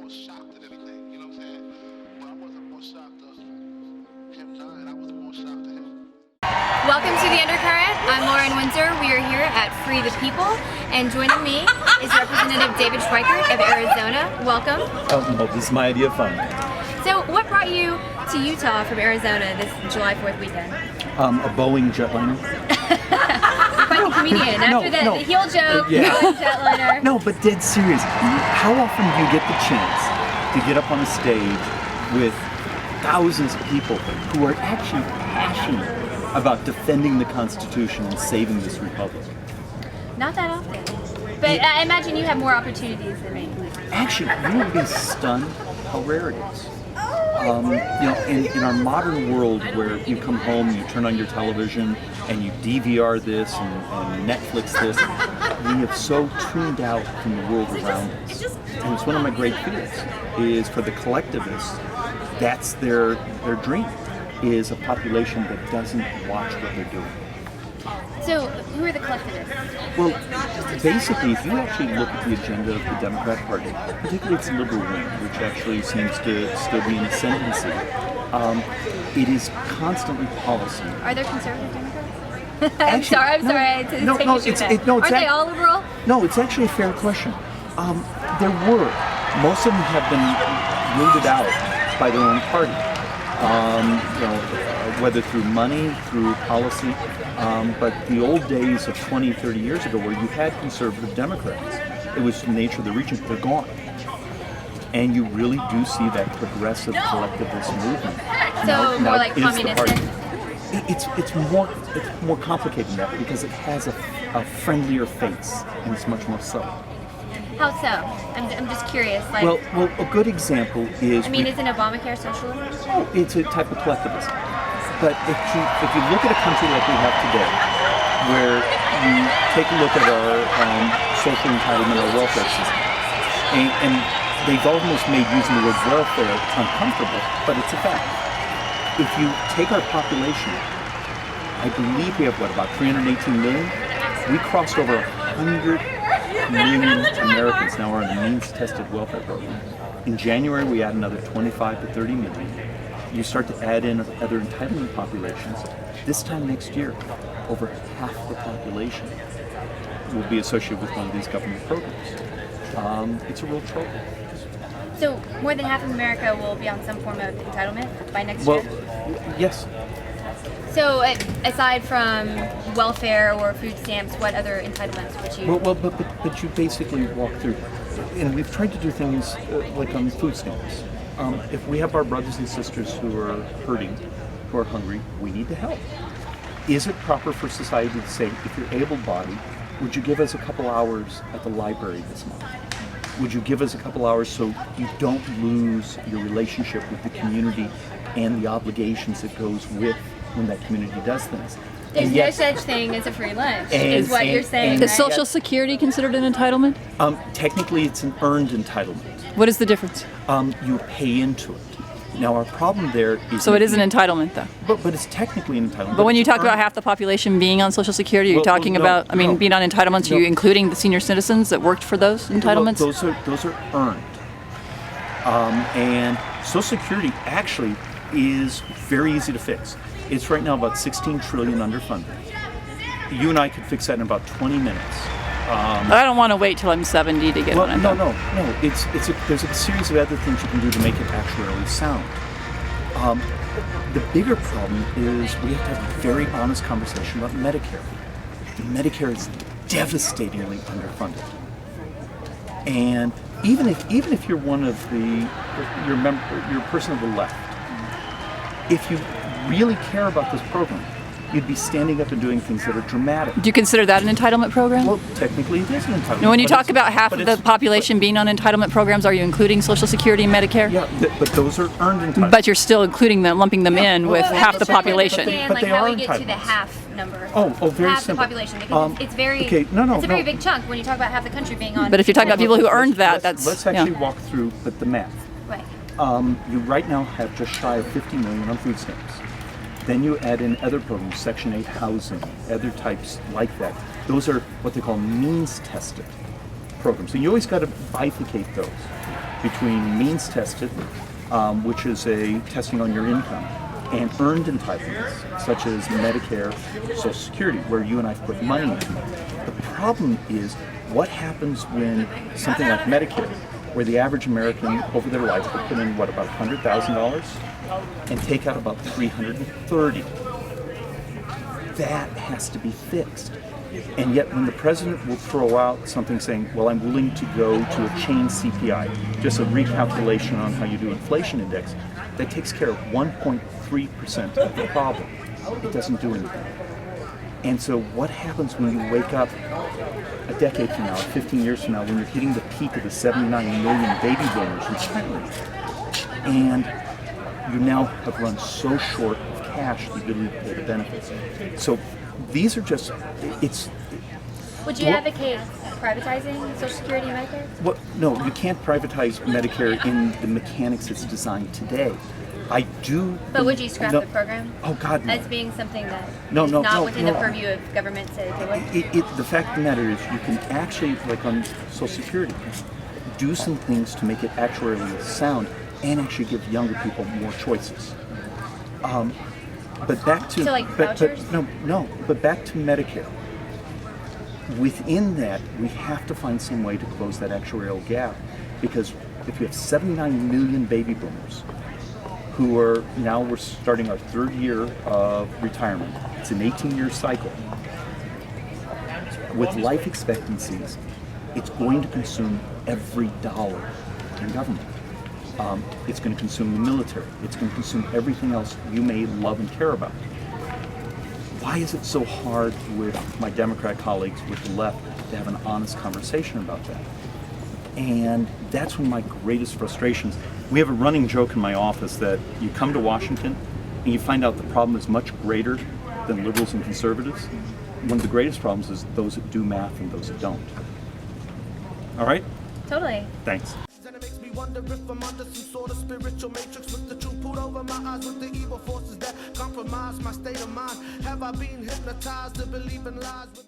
more shocked than anything. You know what I'm saying? But I wasn't more shocked of him dying. I was more shocked at him. Welcome to The Undercurrent. I'm Lauren Windsor. We are here at Free the People, and joining me is Representative David Schweikert of Arizona. Welcome. Oh, no, this is my idea of fun. So, what brought you to Utah from Arizona this July 4th weekend? A Boeing jetliner. Quite the comedian. After the heel joke, Boeing jetliner. No, but dead serious. How often do you get the chance to get up on a stage with thousands of people who are actually passionate about defending the Constitution and saving this republic? Not that often. But I imagine you have more opportunities than me. Actually, you would be stunned how rare it is. In our modern world where you come home, you turn on your television, and you DVR this and Netflix this, we have so tuned out from the world around us. And it's one of my great fears, is for the collectivists, that's their dream, is a population that doesn't watch what they're doing. So, who are the collectivists? Well, basically, if you actually look at the agenda of the Democratic Party, particularly its liberal wing, which actually seems to still be in ascendancy, it is constantly policy. Are there conservative Democrats? I'm sorry Aren't they all liberal? No, it's actually a fair question. There were. Most of them have been rooted out by their own party. Whether through money, through policy, but the old days of 20, 30 years ago where you had conservative Democrats, it was the nature of the region, they're gone. And you really do see that progressive collectivist movement. So more like communistic? It's more complicated than that because it has a friendlier face and it's much more subtle. How so? I'm just curious. Like, well, a good example is... isn't Obamacare socialism? Oh, it's a type of collectivism. But if you look at a country like we have today, where you take a look at our social entitlement, our welfare system, and they've almost made using the word welfare uncomfortable, but it's a fact. If you take our population, I believe we have, about 318 million? We crossed over 100 million Americans now are on the means-tested welfare program. In January, we add another 25 to 30 million. You start to add in other entitlement populations. This time next year, over half the population will be associated with one of these government programs. It's a real trouble. So more than half of America will be on some form of entitlement by next year? Yes. So aside from welfare or food stamps, what other entitlements would you... But you basically walk through, and we've tried to do things like on food stamps. If we have our brothers and sisters who are hurting, who are hungry, we need to help. Is it proper for society to say, if you're able-bodied, would you give us a couple hours at the library this month? Would you give us a couple hours so you don't lose your relationship with the community and the obligations that goes with when that community does things? There's no such thing as a free lunch, is what you're saying, Is Social Security considered an entitlement? Technically, it's an earned entitlement. What is the difference? You pay into it. Now, our problem there is... So it is an entitlement, though? But it's technically an entitlement. But when you talk about half the population being on Social Security, are you talking about, being on entitlements, are you including the senior citizens that worked for those entitlements? Those are earned. And Social Security actually is very easy to fix. It's right now about 16 trillion underfunded. You and I could fix that in about 20 minutes. I don't want to wait till I'm 70 to get on it. No. There's a series of other things you can do to make it actuarially sound. The bigger problem is we have to have a very honest conversation about Medicare. Medicare is devastatingly underfunded, and even if you're one of you're a person of the left, if you really care about this program, you'd be standing up and doing things that are dramatic. Do you consider that an entitlement program? Well, technically it is an entitlement. Now, when you talk about half of the population being on entitlement programs, are you including Social Security and Medicare? Yeah, but those are earned entitlements. But you're still including them, lumping them in with half the population. But they how are we get to the entitlements. half number. Oh, very half simple. the population, because it's very it's a very big chunk when you talk about half the country being on. But if you're talking about people who earned that, let's actually walk through the math. Right. You right now have just shy of 50 million on food stamps. Then you add in other programs, Section 8 housing, other types like that. Those are what they call means-tested programs. So you always got to bifurcate those. between means tested, which is a testing on your income, and earned entitlements, such as Medicare, Social Security, where you and I put money in. The problem is what happens when something like Medicare, where the average American over their life will put in, about $100,000 and take out about $330. That has to be fixed. And yet when the president will throw out something saying, well, I'm willing to go to a chain CPI, just a recalculation on how you do inflation index, that takes care of 1.3% of the problem. It doesn't do anything. And so what happens when you wake up a decade from now, 15 years from now, when you're hitting the peak of the 79 million baby boomers retiring, and you now have run so short of cash the ability to pay the benefits. So these are just, it's... Would you advocate privatizing Social Security and Medicare? Well, no, you can't privatize Medicare in the mechanics it's designed today. I do... But would you scrap the program? Oh, God, no. As being something that is No, not within the purview of government to do it? The fact of the matter is you can actually, like on Social Security, do some things to make it actuarially sound and actually give younger people more choices. But back to... So like vouchers? But back to Medicare. Within that, we have to find some way to close that actuarial gap, because if you have 79 million baby boomers who are now, we're starting our third year of retirement. It's an 18-year cycle. With life expectancies, it's going to consume every dollar in government. It's going to consume the military. It's going to consume everything else you may love and care about. Why is it so hard with my Democrat colleagues with the left to have an honest conversation about that? And that's one of my greatest frustrations. We have a running joke in my office that you come to Washington and you find out the problem is much greater than liberals and conservatives. One of the greatest problems is those that do math and those that don't. All right? Totally. Thanks. And it makes me wonder if I'm under some sort of spiritual matrix with the truth pulled over my eyes, with the evil forces that compromise my state of mind. Have I been hypnotized to believe in lies?